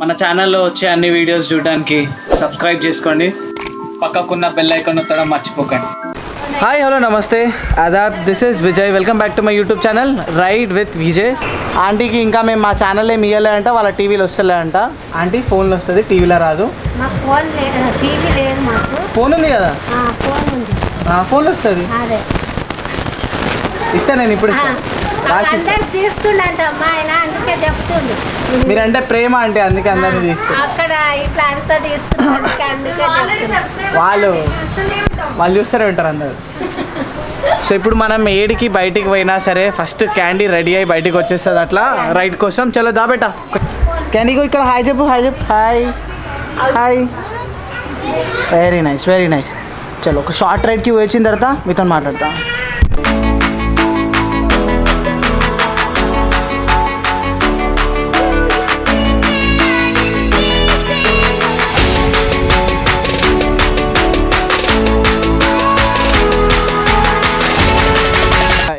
మన ఛానల్లో వచ్చే అన్ని వీడియోస్ చూడడానికి సబ్స్క్రైబ్ చేసుకోండి, పక్కకున్న బెల్ ఐకాన్ నొక్కడం మర్చిపోకండి. హాయ్ హలో నమస్తే ఆదాబ్, this is Vijay. Welcome back to my YouTube channel ride with Vijay. ఆంటీకి ఇంకా మేము మా ఛానల్ ఏమి ఇవ్వలేదంట, వాళ్ళ టీవీలో వస్తలేదంట. ఆంటీ ఫోన్లో వస్తుంది, టీవీలో రాదు. ఫోన్ ఉంది కదా, ఫోన్లో వస్తుంది. ఇస్తా నేను ఇప్పుడు మీరంటే ప్రేమ అంటే అందుకే అందరినీ వాళ్ళు చూస్తూనే ఉంటారు అందరు. సో ఇప్పుడు మనం ఏడికి బయటికి పోయినా సరే ఫస్ట్ క్యాండీ రెడీ అయ్యి బయటికి వచ్చేస్తుంది అట్లా రైడ్ కోసం. చలో దాబెట్టా క్యాండీకి ఇక్కడ హాయ్ చెప్పు, హాయ్ చెప్పు, hi hi. Very nice very nice. చలో ఒక షార్ట్ రైడ్కి వచ్చిన తర్వాత మీతో మాట్లాడతా.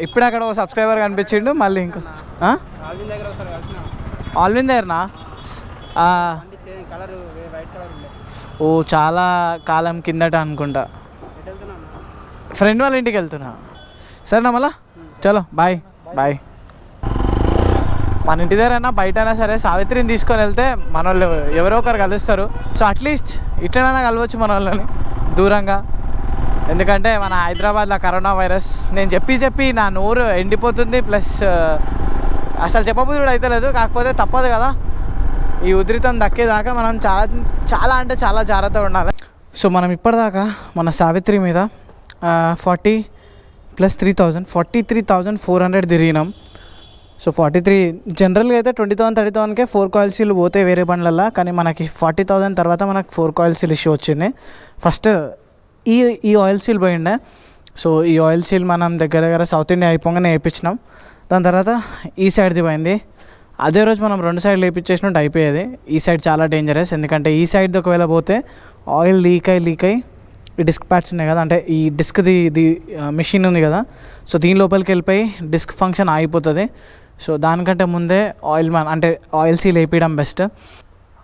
ఇప్పుడు అక్కడ ఒక సబ్స్క్రైబర్ కనిపించిండు. మళ్ళీ ఇంకో ఆల్విన్ దగ్గరనా? ఓ చాలా కాలం కిందట అనుకుంటా. ఫ్రెండ్ వాళ్ళ ఇంటికి వెళ్తున్నా. సరేనా మళ్ళా? చలో బాయ్ బాయ్. మన ఇంటి దగ్గరైనా బయట అయినా సరే సావిత్రిని తీసుకొని వెళ్తే మన వాళ్ళు ఎవరో ఒకరు కలుస్తారు. సో అట్లీస్ట్ ఇట్లనైనా కలవచ్చు మన వాళ్ళని దూరంగా. ఎందుకంటే మన హైదరాబాద్లో కరోనా వైరస్ నేను చెప్పి నా నోరు ఎండిపోతుంది. ప్లస్ అసలు చెప్పబుద్ధి కూడా అయితే లేదు. కాకపోతే తప్పదు కదా, ఈ ఉధృతం దక్కేదాకా మనం చాలా అంటే చాలా జాగ్రత్తగా ఉండాలి. సో మనం ఇప్పటిదాకా మన సావిత్రి మీద 40 + 3,000 43,400 తిరిగినాం. సో 43 జనరల్గా అయితే 20,000 30,000కే 4 కాయిల్ సీల్ పోతాయి వేరే బండ్లల్లో. కానీ మనకి 40,000 తర్వాత మనకు 4 కాయిల్ సీల్ ఇష్యూ వచ్చింది. ఫస్ట్ ఈ ఆయిల్ సీల్ పోయిండే. సో ఈ ఆయిల్ సీల్ మనం దగ్గర సౌత్ ఇండియా అయిపోగానే వేయించినాం. దాని తర్వాత ఈ సైడ్ది పోయింది. అదే రోజు మనం 2 సైడ్లు వేయించేసినట్టు అయిపోయేది. ఈ సైడ్ చాలా డేంజరస్, ఎందుకంటే ఈ సైడ్ది ఒకవేళ పోతే ఆయిల్ లీక్ అయ్యి ఈ డిస్క్ ప్యాడ్స్ ఉన్నాయి కదా, అంటే ఈ డిస్క్ది ఇది మిషన్ ఉంది కదా, సో దీని లోపలికి వెళ్ళిపోయి డిస్క్ ఫంక్షన్ ఆగిపోతుంది. సో దానికంటే ముందే ఆయిల్ సీల్ వేయించడం బెస్ట్.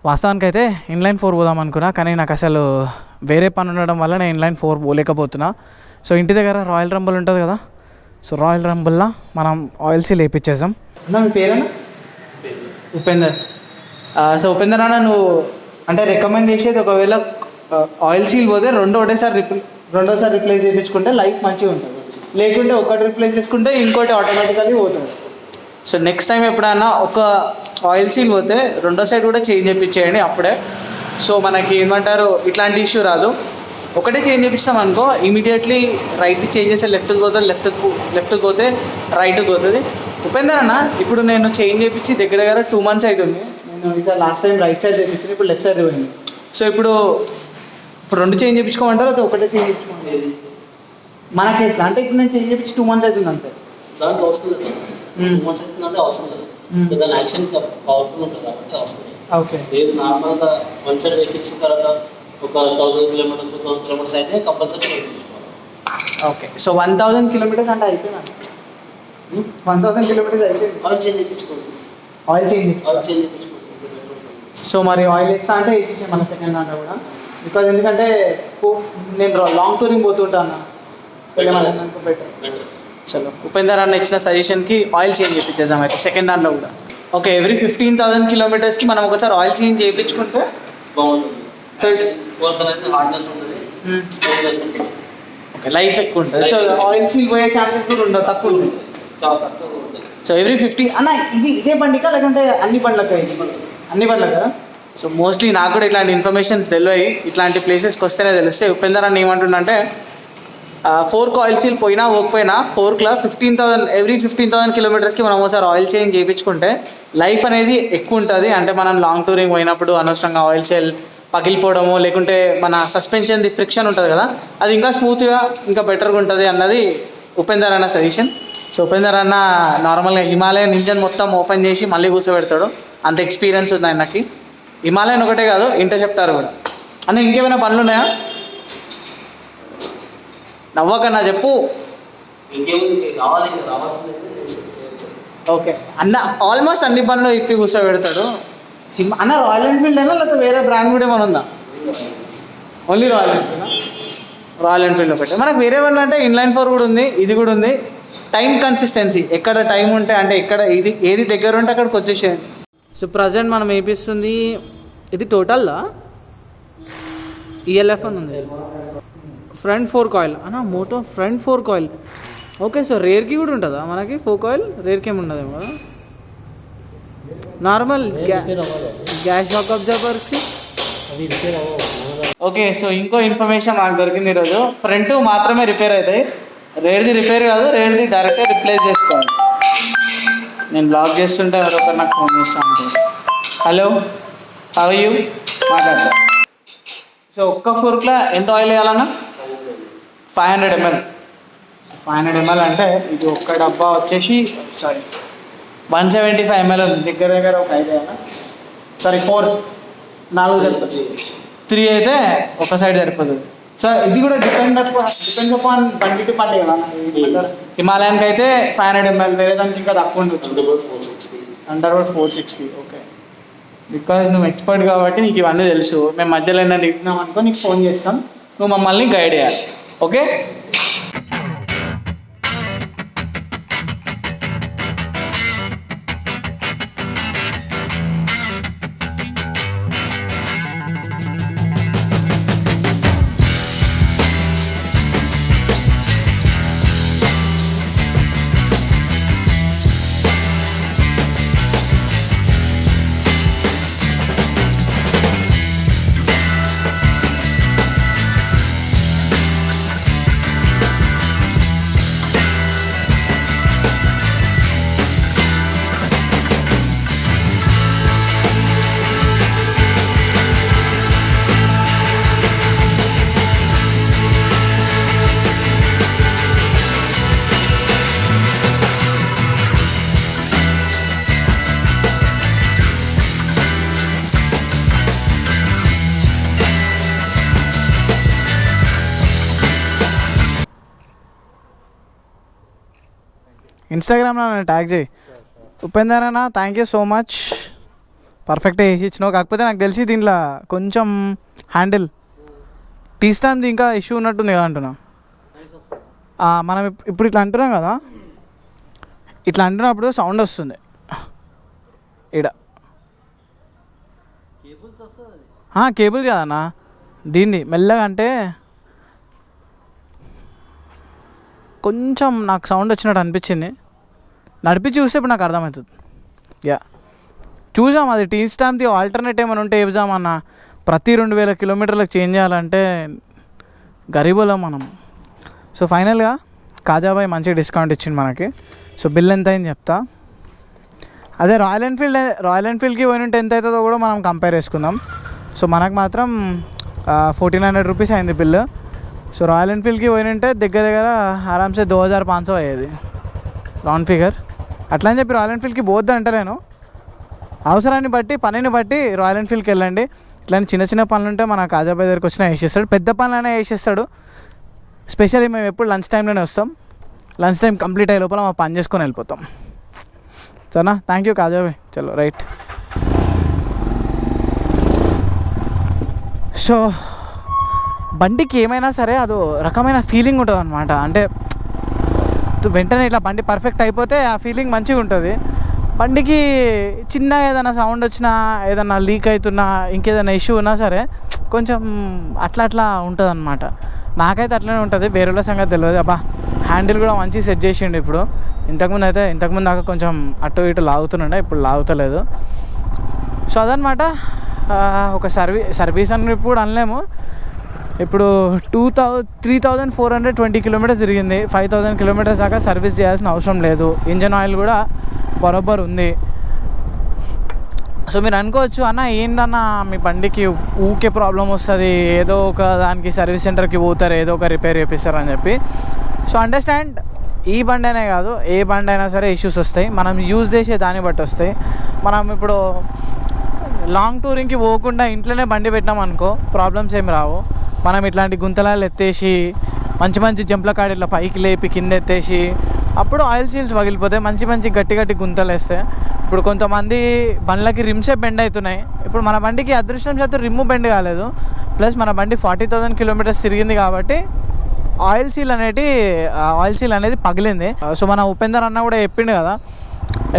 వాస్తవానికి అయితే ఇన్లైన్ 4 పోదాం అనుకున్నా, కానీ నాకు అసలు వేరే పని ఉండడం వల్ల నేను ఇన్లైన్ 4 పోలేకపోతున్నా. సో ఇంటి దగ్గర రాయల్ రంబుల్ ఉంటుంది కదా, సో రాయల్ రంబుల్లో మనం ఆయిల్ సీల్ వేయించేసాం. అన్న మీ పేరేనా? ఉపేందర్. సో ఉపేందర్ అన్న, నువ్వు అంటే రికమెండ్ చేసేది ఒకవేళ ఆయిల్ సీల్ పోతే రెండోసారి రిప్లేస్ చేయించుకుంటే లైఫ్ మంచిగా ఉంటుంది. లేకుంటే ఒకటి రిప్లేస్ చేసుకుంటే ఇంకోటి ఆటోమేటికల్లీ పోతుంది. సో నెక్స్ట్ టైం ఎప్పుడైనా ఒక ఆయిల్ సీల్ పోతే రెండో సైడ్ కూడా చేంజ్ చేయించేయండి అప్పుడే. సో మనకి ఏమంటారు, ఇట్లాంటి ఇష్యూ రాదు. ఒకటే చేంజ్ చేయించాం అనుకో, ఇమీడియట్లీ రైట్కి చేంజ్ చేస్తే లెఫ్ట్కి పోతుంది, లెఫ్ట్కి పోతే రైట్కి పోతుంది. ఉపేందర్ అన్న, ఇప్పుడు నేను చేంజ్ చేయించి దగ్గర 2 months అవుతుంది. నేను ఇంకా లాస్ట్ టైం రైట్ సైడ్ చేయించింది, ఇప్పుడు లెఫ్ట్ సైడ్ పోయింది. సో ఇప్పుడు 2 చేంజ్ చేయించుకోమంటారు, అయితే ఒకటే చేంజ్ చేయించుకోండి మన కేసులో. అంటే ఇప్పుడు నేను చేంజ్ చేయించి 2 months అవుతుంది అంతే. దాంట్లో వస్తుంది అంటే అవసరం లేదు, దాని యాక్షన్ పవర్ఫుల్ ఉంటుంది కాబట్టి వస్తుంది. ఓకే, లేదు నార్మల్గా 1 సైడ్ తెప్పించిన తర్వాత ఒక 1000 kilometers 2000 kilometers అయితే కంపల్సరీ చేంజ్ చేసుకోవాలి. ఓకే, సో 1000 kilometers అంటే అయిపోయింది. 1000 kilometers అయిపోయింది. ఆయిల్ చేంజ్ చేయించుకోండి. ఆయిల్ చేంజ్ చేయించుకోండి. సో మరి ఆయిల్ వేస్తా అంటే వేసేసాం మన సెకండ్ దాంట్లో కూడా. బికాజ్ ఎందుకంటే నేను లాంగ్ టూరింగ్ పోతుంటాను, బెటర్. చలో ఉపేందర్ అన్న ఇచ్చిన సజెషన్కి ఆయిల్ చేంజ్ చేయించేద్దాం అయితే సెకండ్ దాంట్లో కూడా. ఓకే, ఎవ్రీ 15,000 kilometersకి మనం ఒకసారి ఆయిల్ చేంజ్ చేయించుకుంటే బాగుంటుంది. హార్డ్నెస్ ఉంటుంది, స్మూత్నెస్ ఉంటుంది. ఓకే, లైఫ్ ఎక్కువ ఉంటుంది. సో ఆయిల్ సీల్ పోయే ఛాన్సెస్ కూడా ఉండవు, తక్కువ ఉంటుంది, చాలా తక్కువ ఉంటుంది. సో ఎవ్రీ 15 అన్న ఇదే బండికా లేకుంటే అన్ని బండ్లకా? అన్ని బండ్లకా కదా. సో మోస్ట్లీ నాకు కూడా ఇట్లాంటి ఇన్ఫర్మేషన్స్ తెలియవు, ఇట్లాంటి ప్లేసెస్కి వస్తేనే తెలుస్తాయి. ఉపేందర్ అన్న ఏమంటుండంటే 4 ఆయిల్ సీల్ పోయినా పోకపోయినా 4 ఎవ్రీ 15,000 kilometersకి మనం ఒకసారి ఆయిల్ చేంజ్ చేయించుకుంటే లైఫ్ అనేది ఎక్కువ ఉంటుంది. అంటే మనం లాంగ్ టూరింగ్ పోయినప్పుడు అనవసరంగా ఆయిల్ సీల్ పగిలిపోవడము, లేకుంటే మన సస్పెన్షన్ది ఫ్రిక్షన్ ఉంటుంది కదా, అది ఇంకా స్మూత్గా ఇంకా బెటర్గా ఉంటుంది అన్నది ఉపేందర్ అన్న సజెషన్. సో ఉపేందర్ అన్న నార్మల్గా హిమాలయన్ ఇంజన్ మొత్తం ఓపెన్ చేసి మళ్ళీ కూర్చోబెడతాడు, అంత ఎక్స్పీరియన్స్ ఉంది ఆయనకి. హిమాలయన్ ఒకటే కాదు, ఇంటర్సెప్టార్ కూడా. అన్న ఇంకేమైనా పనులు ఉన్నాయా? నవ్వకన్నా చెప్పు. ఓకే అన్న ఆల్మోస్ట్ అన్ని పనులు ఇప్పి కూర్చోబెడతాడు. అన్న రాయల్ ఎన్ఫీల్డ్ అయినా లేకపోతే వేరే బ్రాండ్ కూడా ఏమైనా ఉందా? Only royal Enfield. Royal Enfield ఒకటి. మనకు వేరే వాళ్ళు అంటే ఇన్లైన్ 4 కూడా ఉంది, ఇది కూడా ఉంది. టైం కన్సిస్టెన్సీ, ఎక్కడ టైం ఉంటే అంటే ఎక్కడ ఏది దగ్గర ఉంటే అక్కడికి వచ్చేసేయండి. సో ప్రజెంట్ మనం వేపిస్తుంది ఇది టోటల్దా ఈఎల్ఎఫ్ అని ఉంది. ఫ్రంట్ 4 కాయిల్ అన్న, మోటో ఫ్రంట్ 4 కాయిల్. ఓకే, సో రేర్కి కూడా ఉంటుందా మనకి 4 కాయిల్? రేర్కి ఏమి ఉండదేమో కదా. నార్మల్ గ్యాస్ షాక్ అబ్జర్వర్కి. ఓకే, సో ఇంకో ఇన్ఫర్మేషన్ నాకు దొరికింది ఈరోజు. ఫ్రంట్ మాత్రమే రిపేర్ అవుతాయి, రేర్ది రిపేర్ కాదు, రేర్ది డైరెక్ట్గా రిప్లేస్ చేసుకోవాలి. నేను బ్లాక్ చేస్తుంటే ఎవరొకరు నాకు ఫోన్ చేస్తూ ఉంటారు. హలో, హౌ యూ మాట్లాడతా. సో ఒక్క ఫోర్క్లో ఎంత ఆయిల్ వేయాలన్నా? 500 ml. 500 ml అంటే ఇది ఒక్క డబ్బా వచ్చేసి 175 ml ఉంది. దగ్గర ఒక 5 అయినా సారీ 4 సరిపోతుంది. 3 అయితే ఒక సైడ్ సరిపోతుంది. సో ఇది కూడా డిపెండ్స్ అపాన్ బండి టు బండి కదా. హిమాలయన్కి అయితే 500 ml, వేరే దానికి ఇంకా తక్కువ ఉండొచ్చు. అండర్ 460. ఓకే, బికాజ్ నువ్వు ఎక్స్పర్ట్ కాబట్టి నీకు ఇవన్నీ తెలుసు. మేము మధ్యలో ఏమైనా దిగుతున్నాం అనుకో నీకు ఫోన్ చేస్తాం, నువ్వు మమ్మల్ని గైడ్ చేయాలి. ఓకే, ఇన్స్టాగ్రామ్లో నన్ను ట్యాగ్ చేయి. ఉపేందర్ అన్న, థ్యాంక్ యూ సో మచ్, పర్ఫెక్ట్గా వేసి ఇచ్చినావు. కాకపోతే నాకు తెలిసి దీంట్లో కొంచెం హ్యాండిల్ టీ స్టాండ్ది ఇంకా ఇష్యూ ఉన్నట్టుంది కదా అంటున్నా. మనం ఇప్పుడు ఇట్లా అంటున్నాం కదా, ఇట్లా అంటున్నప్పుడు సౌండ్ వస్తుంది ఈడ. కేబుల్ కదన్నా దీన్ని మెల్లగా అంటే కొంచెం నాకు సౌండ్ వచ్చినట్టు అనిపించింది. నడిపించి చూస్తే ఇప్పుడు నాకు అర్థమవుతుంది. చూసాం అది టీ స్టాంప్ది ఆల్టర్నేట్ ఏమైనా ఉంటే చెప్దామన్న. ప్రతి 2000 కిలోమీటర్లకు చేంజ్ చేయాలంటే గరీబులం మనం. సో ఫైనల్గా కాజాబాయ్ మంచి డిస్కౌంట్ ఇచ్చింది మనకి. సో బిల్ ఎంత అయింది చెప్తా. అదే రాయల్ ఎన్ఫీల్డ్కి పోయి ఉంటే ఎంత అవుతుందో కూడా మనం కంపేర్ చేసుకుందాం. సో మనకు మాత్రం 1400 రూపీస్ అయింది బిల్లు. సో రాయల్ ఎన్ఫీల్డ్కి పోయినంటే దగ్గర ఆరామ్సే 2500 అయ్యేది రౌండ్ ఫిగర్. అట్లా అని చెప్పి రాయల్ ఎన్ఫీల్డ్కి పోద్దు అంటలేను, అవసరాన్ని బట్టి పనిని బట్టి రాయల్ ఎన్ఫీల్డ్కి వెళ్ళండి. ఇట్లాంటి చిన్న పనులు ఉంటే మన కాజాబాయ్ దగ్గరికి వచ్చినా వేసేస్తాడు, పెద్ద పనులైనా వేసేస్తాడు. స్పెషల్లీ మేము ఎప్పుడు లంచ్ టైంలోనే వస్తాం, లంచ్ టైం కంప్లీట్ అయ్యే లోపల మా పని చేసుకొని వెళ్ళిపోతాం. సరేనా, థ్యాంక్ యూ కాజాబాయ్. చలో రైట్. సో బండికి ఏమైనా సరే అదో రకమైన ఫీలింగ్ ఉంటుంది అనమాట. అంటే వెంటనే ఇట్లా బండి పర్ఫెక్ట్ అయిపోతే ఆ ఫీలింగ్ మంచిగా ఉంటుంది. బండికి చిన్నగా ఏదైనా సౌండ్ వచ్చినా, ఏదైనా లీక్ అవుతున్నా, ఇంకేదైనా ఇష్యూ ఉన్నా సరే కొంచెం అట్లా ఉంటుంది అనమాట. నాకైతే అట్లనే ఉంటుంది, వేరేళ్ళ సంగతి తెలియదు. అబ్బా హ్యాండిల్ కూడా మంచిగా సెట్ చేసిండు ఇప్పుడు. ఇంతకుముందు దాకా కొంచెం అటు ఇటు లాగుతుండే, ఇప్పుడు లాగుతలేదు. సో అదనమాట. ఒక సర్వీస్ అని ఇప్పుడు అనలేము. ఇప్పుడు 3420 కిలోమీటర్స్ తిరిగింది. 5000 కిలోమీటర్స్ దాకా సర్వీస్ చేయాల్సిన అవసరం లేదు. ఇంజన్ ఆయిల్ కూడా బరోబర్ ఉంది. సో మీరు అనుకోవచ్చు, అన్న ఏంటన్నా మీ బండికి ఊకే ప్రాబ్లం వస్తుంది, ఏదో ఒక దానికి సర్వీస్ సెంటర్కి పోతారు, ఏదో ఒక రిపేర్ చేపిస్తారు అని చెప్పి. సో అండర్స్టాండ్, ఈ బండి అనే కాదు ఏ బండి అయినా సరే ఇష్యూస్ వస్తాయి. మనం యూజ్ చేసే దాన్ని బట్టి వస్తాయి. మనం ఇప్పుడు లాంగ్ టూరింగ్కి పోకుండా ఇంట్లోనే బండి పెట్టినాం అనుకో ప్రాబ్లమ్స్ ఏమి రావు. మనం ఇట్లాంటి గుంతలాలు ఎత్తేసి మంచి జంప్ల కాడ ఇట్లా పైకి లేపి కింద ఎత్తేసి అప్పుడు ఆయిల్ సీల్స్ పగిలిపోతాయి, మంచి మంచి గట్టి గట్టి గుంతలు వేస్తాయి. ఇప్పుడు కొంతమంది బండ్లకి రిమ్సే బెండ్ అవుతున్నాయి. ఇప్పుడు మన బండికి అదృష్టం చేత రిమ్ము బెండ్ కాలేదు, ప్లస్ మన బండి 40,000 కిలోమీటర్స్ తిరిగింది కాబట్టి ఆయిల్ సీల్ అనేది పగిలింది. సో మన ఉపేందర్ అన్న కూడా చెప్పిండు కదా,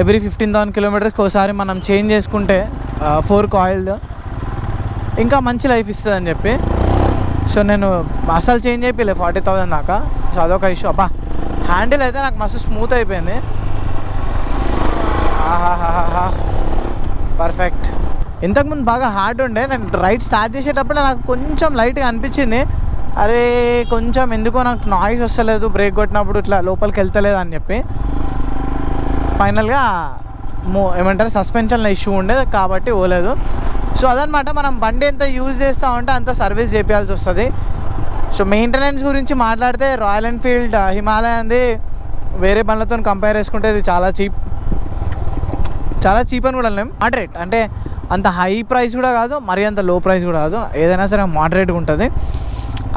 ఎవ్రీ 15,000 కిలోమీటర్స్కి ఒకసారి మనం చేంజ్ చేసుకుంటే ఫోర్క్ ఆయిల్ ఇంకా మంచి లైఫ్ ఇస్తుంది అని చెప్పి. సో నేను అసలు చేంజ్ అయిపోయలే 40,000 దాకా. సో అదొక ఇష్యూ. అబ్బా హ్యాండిల్ అయితే నాకు మస్తు స్మూత్ అయిపోయింది. ఆహాహాహా పర్ఫెక్ట్. ఇంతకుముందు బాగా హార్డ్ ఉండే, నేను రైడ్ స్టార్ట్ చేసేటప్పుడు నాకు కొంచెం లైట్గా అనిపించింది, అరే కొంచెం ఎందుకో నాకు నాయిస్ వస్తలేదు బ్రేక్ కొట్టినప్పుడు, ఇట్లా లోపలికి వెళ్తలేదు అని చెప్పి. ఫైనల్గా ఏమంటారు సస్పెన్షన్లో ఇష్యూ ఉండేది కాబట్టి పోలేదు. సో అదనమాట, మనం బండి ఎంత యూజ్ చేస్తూ ఉంటే అంత సర్వీస్ చేయాల్సి వస్తుంది. సో మెయింటెనెన్స్ గురించి మాట్లాడితే రాయల్ ఎన్ఫీల్డ్ హిమాలయన్ది వేరే బండ్లతో కంపేర్ చేసుకుంటే ఇది చాలా చీప్ అని కూడా లేం. మోడరేట్ అంటే అంత హై ప్రైస్ కూడా కాదు, మరీ అంత లో ప్రైస్ కూడా కాదు, ఏదైనా సరే మోడరేట్గా ఉంటుంది.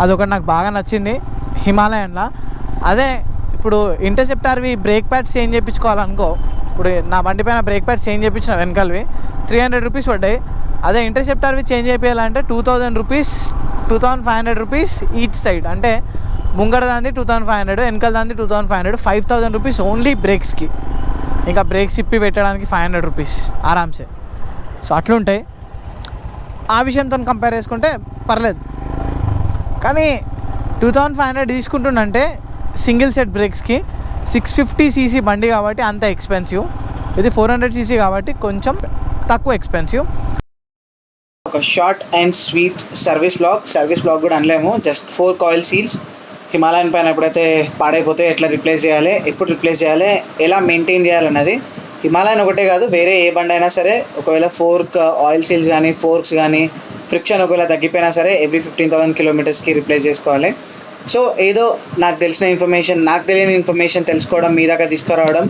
అదొకటి నాకు బాగా నచ్చింది హిమాలయన్లో. అదే ఇప్పుడు ఇంటర్సెప్టార్వి బ్రేక్ ప్యాడ్స్ చేంజ్ చేయించుకోవాలనుకో, ఇప్పుడు నా బండి పైన బ్రేక్ ప్యాడ్స్ చేంజ్ చేయించిన వెనకాలవి 300 రూపీస్ పడ్డాయి. అదే ఇంటర్సెప్టార్వి చేంజ్ చేయాలంటే 2,500 రూపీస్ ఈచ్ సైడ్. అంటే ముంగడ దాంది 2,500, వెనకాల దాంది 2,500, 5,000 రూపీస్ ఓన్లీ బ్రేక్స్కి. ఇంకా బ్రేక్స్ ఇప్పి పెట్టడానికి 500 రూపీస్ ఆరామ్సే. సో అట్లుంటాయి. ఆ విషయంతో కంపేర్ చేసుకుంటే పర్లేదు. కానీ 2,500 తీసుకుంటుండంటే సింగిల్ సెట్ బ్రేక్స్కి 650cc బండి కాబట్టి అంత ఎక్స్పెన్సివ్. ఇది 400cc కాబట్టి కొంచెం తక్కువ ఎక్స్పెన్సివ్. ఒక short and sweet service blog కూడా అనలేము. జస్ట్ 4 కాయిల్ సీల్స్ హిమాలయన్ పైన ఎప్పుడైతే పాడైపోతే ఎట్లా రిప్లేస్ చేయాలి, ఎప్పుడు రిప్లేస్ చేయాలి, ఎలా మెయింటైన్ చేయాలన్నది. హిమాలయన్ ఒకటే కాదు, వేరే ఏ బండి అయినా సరే ఒకవేళ ఆయిల్ సీల్స్ కానీ ఫోర్క్స్ కానీ ఫ్రిక్షన్ ఒకవేళ తగ్గిపోయినా సరే ఎవ్రీ 15,000 కిలోమీటర్స్కి రిప్లేస్ చేసుకోవాలి. సో ఏదో నాకు తెలియని ఇన్ఫర్మేషన్ తెలుసుకోవడం, మీ దాకా తీసుకురావడం,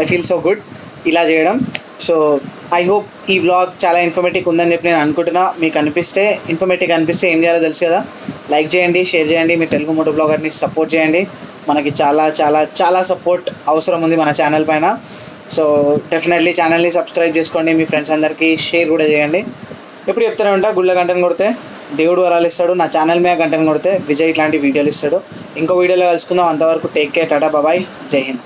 ఐ ఫీల్ సో గుడ్ ఇలా చేయడం. సో ఐ హోప్ ఈ వ్లాగ్ చాలా ఇన్ఫర్మేటివ్ ఉందని చెప్పి నేను అనుకుంటున్నా. మీకు ఇన్ఫర్మేటివ్ అనిపిస్తే ఏం చేయాలో తెలుసు కదా, లైక్ చేయండి, షేర్ చేయండి, మీ తెలుగు మోటో బ్లాగర్ని సపోర్ట్ చేయండి. మనకి చాలా చాలా చాలా సపోర్ట్ అవసరం ఉంది మన ఛానల్ పైన. సో డెఫినెట్లీ ఛానల్ని సబ్స్క్రైబ్ చేసుకోండి, మీ ఫ్రెండ్స్ అందరికీ షేర్ కూడా చేయండి. ఎప్పుడు చెప్తూనే ఉంటా, గుళ్ళ గంటను కొడితే దేవుడు వరాలు ఇస్తాడు, నా ఛానల్ మీద గంటను కొడితే విజయ్ ఇట్లాంటి వీడియోలు ఇస్తాడు. ఇంకో వీడియోలో కలుసుకుందాం. అంతవరకు టేక్ కేర్, టాటా, బాయ్, జై హింద్.